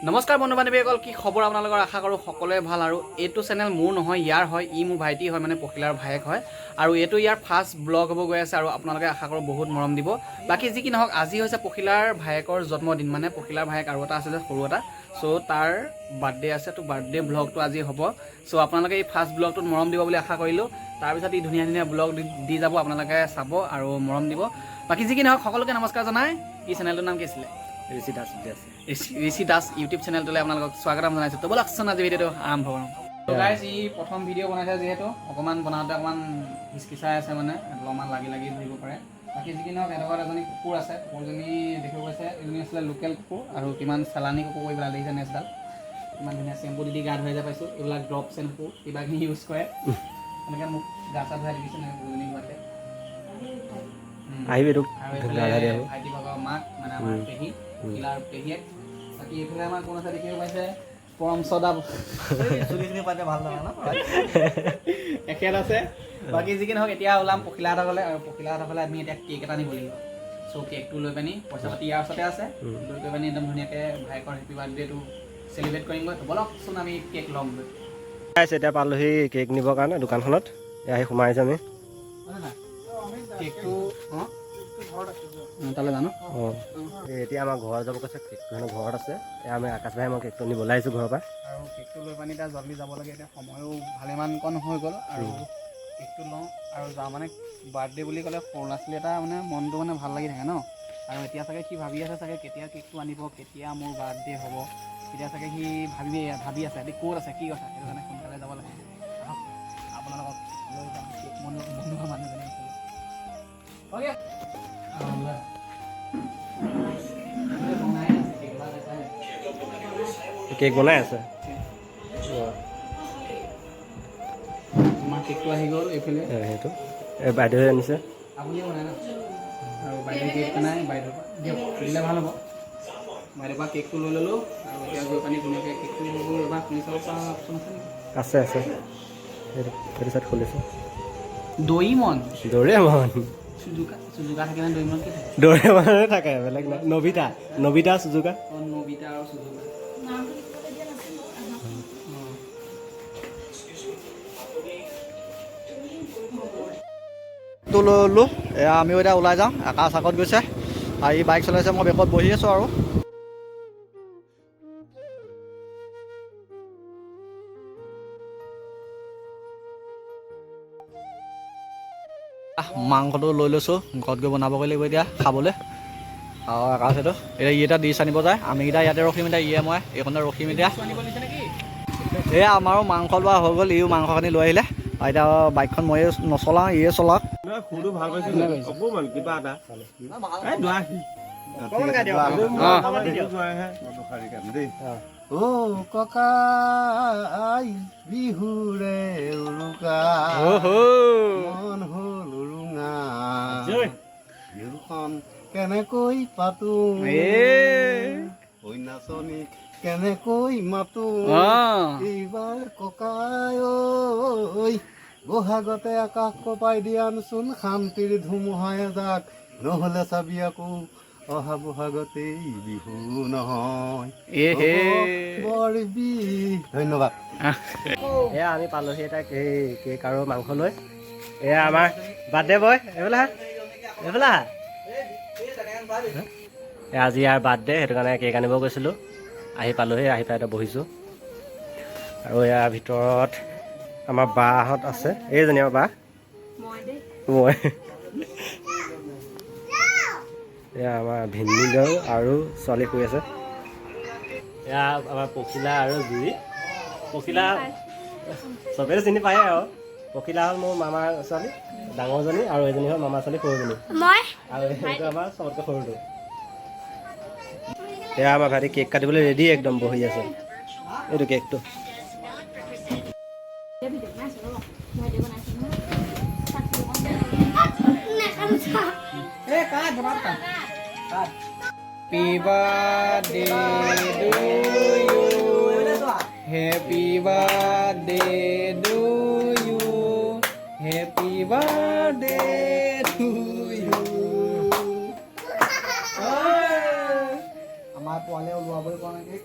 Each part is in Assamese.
নমস্কাৰ বন্ধু বান্ধৱীসকল, কি খবৰ আপোনালোকৰ? আশা কৰোঁ সকলোৱে ভাল। আৰু এইটো চেনেল মোৰ নহয়, ইয়াৰ হয়। ই মোৰ ভাইটি হয়, মানে পখিলাৰ ভায়েক হয়। আৰু এইটো ইয়াৰ ফাৰ্ষ্ট ব্লগ হ'ব গৈ আছে। আৰু আপোনালোকে আশা কৰোঁ বহুত মৰম দিব। বাকী যি কি নহওক, আজি হৈছে পখিলাৰ ভায়েকৰ জন্মদিন। মানে পখিলাৰ ভায়েক আৰু এটা আছে যে সৰু এটা, চ' তাৰ বাৰ্থডে আছে। তো বাৰ্থডে ব্লগটো আজি হ'ব। চ' আপোনালোকে এই ফাৰ্ষ্ট ব্লগটোত মৰম দিব বুলি আশা কৰিলোঁ। তাৰপিছত ই ধুনীয়া ধুনীয়া ব্লগ দি যাব, আপোনালোকে চাব আৰু মৰম দিব। বাকী যি কি নহওক, সকলোকে নমস্কাৰ জনাই। এই চেনেলটোৰ নাম কি আছিলে? ঋষি দাস ইউটিউব চেনেলটোলৈ আপোনালোকক স্বাগতম জনাইছোঁ। তো বলকচোন আজি ভিডিঅ'টো আৰম্ভ কৰোঁ। তো গাইজ, ই প্ৰথম ভিডিঅ' বনাইছে যিহেতু অকণমান বনাওঁতে অকণমান হিচকিচাই আছে, মানে অলপমান লাগি ধৰিব পাৰে। বাকী যি কি নহওক, এডোখৰত এজনী কুকুৰ আছে। কুকুৰজনী দেখিব গৈছে, এজনী আছিলে লোকেল কুকুৰ আৰু কিমান চালানী কুকুৰ এইবিলাক দেখিছে নেচডাল। ইমান ধুনীয়া চেম্পু দি গা ধুৱাই যে পাইছোঁ। এইবিলাক ড্ৰপ চেম্পু কিবাখিনি ইউজ কৰে। এনেকৈ মোক গা চা ধুৱাই দেখিছে নহয় কুকুৰজনী ঘৰতে। আৰু এইফালে ভাইটি ভাগৰ মাক, মানে আমাৰ পেহী, পখিলাৰ পেহীয়েক। বাকী এইফালে আমাৰ কোন আছে দেখিব পাইছে? পৰম চদা ভাল নহয় ন, এখেত আছে। বাকী যি কি নহওক, এতিয়া ওলাম পখিলাহঁতৰ ঘৰলৈ। আৰু পখিলাহঁতৰ ঘৰলৈ আমি এতিয়া কেক এটা নিব লাগিব। চ' কেকটো লৈ পিনি, পইচা পাতি ইয়াৰ ওচৰতে আছে, লৈ গৈ পিনি একদম ধুনীয়াকৈ ভাইকৰ হেপী বাৰ্থডেটো চেলিব্ৰেট কৰিমগৈ। বলকচোন আমি কেক ল'মগৈ। এতিয়া পালোহি কেক নিবৰ কাৰণে দোকানখনত। আহি সোমাইছোঁ আমি। কেকটো তালৈ জানো। এতিয়া আমাৰ ঘৰত যাব কৈছে, কেকটো হেনো ঘৰত আছে। এতিয়া আমি আকাশ ভাই মই কেকটো নিবলৈ আহিছোঁ ঘৰৰ পৰা। আৰু কেকটো লৈ পানি এতিয়া জল্দি যাব লাগে। এতিয়া সময়ো ভালেমানকণ হৈ গ'ল। আৰু কেকটো লওঁ আৰু যাওঁ। মানে বাৰ্থডে বুলি ক'লে সৰু ল'ৰা ছোৱালী এটা মানে মনটো মানে ভাল লাগি থাকে ন। আৰু এতিয়া চাগে সি ভাবি আছে চাগে কেতিয়া কেকটো আনিব, কেতিয়া মোৰ বাৰ্থডে হ'ব। এতিয়া চাগে সি ভাবি আছে এতিয়া ক'ত আছে, কি কথা। সেইটো কাৰণে সোনকালে যাব লাগে। আহক আপোনালোকক লৈ যাম কেক বনোৱা মানুহজনী আছে। কেক বনাই আছে। আমাৰ কেকটো আহি গ'ল এইফালে। সেইটো এই বাইদেৱে আনিছে। আপুনিয়ে বনাই ন? আৰু বাইদেউ কেক বনাই, বাইদেউ দিয়ক দিলে ভাল হ'ব। বাইদেউৰ পৰা কেকটো লৈ ল'লোঁ। আৰু এতিয়া গৈ পানি ধুনীয়াকৈ কেকটো এবাৰ খুলি চাব পৰা অপশ্যন আছে নেকি? আছে সেইটো চাইড খুলিছোঁ। দৰিমন চুজুকা থাকে নে? দৰিমন কি থাকে? দৰিমনে থাকে, বেলেগ নাই। নবিতা চুজুকা। নবিতা আৰু চুজুকা। লৈ ল'লোঁ। এয়া আমিও এতিয়া ওলাই যাওঁ। আকাশ আগত গৈছে আৰু ই বাইক চলাইছে, মই বেকত বহি আছোঁ। আৰু মাংসটো লৈ লৈছোঁ, ঘৰত গৈ বনাবগৈ লাগিব এতিয়া খাবলৈ। আৰু আকাশ সেইটো এতিয়া ই এটা ডিছ আনিব যায়। আমিকেইটা ইয়াতে ৰখিম এতিয়া, ইয়ে মই এইখনতে ৰখিম এতিয়া। এয়া আমাৰো মাংস লোৱা হৈ গ'ল। ইও মাংসখিনি লৈ আহিলে। আৰু এতিয়া বাইকখন ময়ে নচলাওঁ, ইয়ে চলাওক। ককা বিহুৰে উৰুকা মন হ'ল উৰুঙা, বিহুখন কেনেকৈ পাতো, নাচনী কেনেকৈ মাতো, এইবাৰ ককাই ঐ বহাগতে আকাশ কপাই দিয়ানচোন, শান্তিৰ ধুমুহাই যাক, নহ'লে চাবি আকৌ অহা বহাগতেই বিহু নহয়। বৰ ধন্যবাদ। এয়া আমি পালোহি এটা কেক আৰু মাংস লৈ। এয়া আমাৰ বাৰ্থডে বয়। এইফালে আজি ইয়াৰ বাৰ্থডে, সেইটো কাৰণে কেক আনিব গৈছিলোঁ। আহি পালোহি, আহি পাই এতিয়া বহিছোঁ। আৰু ইয়াৰ ভিতৰত আমাৰ বাহঁত আছে। এইজনী আমাৰ বা, মই এয়া আমাৰ ভিন্দি আৰু ছোৱালী শুই আছে। এয়া আমাৰ পখিলা আৰু জুই। পখিলা চবেই চিনি পায় আৰু। পখিলা হ'ল মোৰ মামাৰ ছোৱালী ডাঙৰজনী, আৰু এজনী হ'ল মামাৰ ছোৱালী সৰুজনী, আৰু এইটো আমাৰ চবতকৈ সৰুটো। এয়া আমাৰ ভাইটি কেক কাটিবলৈ ৰেডি, একদম বহি আছে। এইটো কেকটো Happy birthday to you. Happy birthday to you. Happy birthday to you. আমাৰ পোৱালিয়ে ওলোৱাবই পৰা নাই।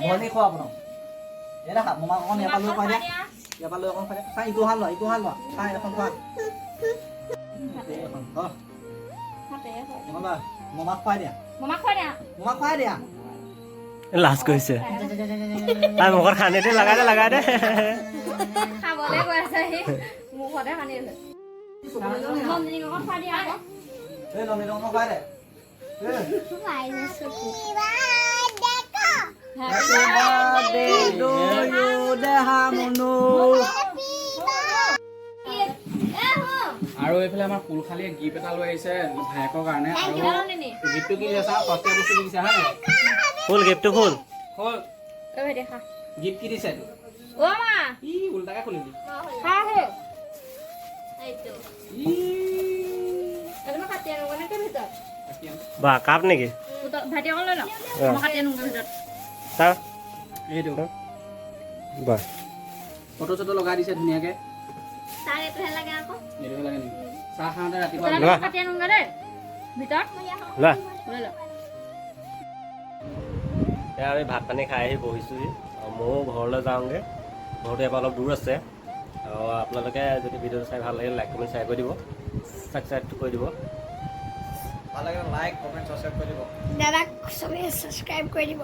ভনী খোৱা আপোনাক এই দেখা মোমাক অকণ ইয়াৰ পৰা লৈ খুৱাই দিয়া ইয়াৰ পৰা লৈ অকণ খুৱাই দিয়া চাই ইটো হাল লোৱা চাই এখন খোৱা এখন লোৱা মোমাক খুৱাই দিয়া মোমাক খুৱাই দিয়া লাজ কৰিছে তাৰ মুখত খান্দিতে লগাই দে খাবলৈ গৈ আছে সি মুখতে সানি আছে নন্দিনীক অকণ খুৱাই দিয়া আকৌ এই নন্দিনী অকণ খুৱাই দে Happy birthday to you, দেহা মুনু। আৰু এইফালে আমাৰ ফুলখালীয়ে গিফ্ট এটা লৈ আহিছে ভায়েকৰ কাৰণে আৰু গিফ্টটো কি দিছে চাওঁ সস্তীয়া বস্তু দি দিছে হয় ফুল গিফ্টটো ফুল হ'ল ঐ দেখা গিফ্ট কি দিছে অ মা ই উল্টাকে খুলিলি খা হে এইটো এটো মই কাটি আনো কেনেকে ভিতৰত বা কাপ নেকি ভাইটি অকণ লৈ ল মই কাটি আনো ভিতৰত চাওঁ এইটো বা ফটো চটো লগাই দিছে ধুনীয়াকে তাৰ এইটোহে লাগে আকৌ এইটোহে লাগে নেকি চাহ খাওঁতে ৰাতিপুৱা তই লোৱা। কাটি আনোগে দেই ভিতৰত লোৱা লৈ ল এয়া আমি ভাত পানী খাই আহি বহিছোঁহি আৰু ময়ো ঘৰলৈ যাওঁগৈ ঘৰটো এবাৰ অলপ দূৰ আছে আৰু আপোনালোকে যদি ভিডিঅ'টো চাই ভাল লাগিলে লাইক কমেণ্ট শ্বেয়াৰ কৰি দিব ছাবস্ক্ৰাইব কৰি দিব ভাল লাগে লাইক কমেণ্ট ছাবস্ক্ৰাইব কৰি দিব দাদাক চবেই ছাবস্ক্ৰাইব কৰি দিব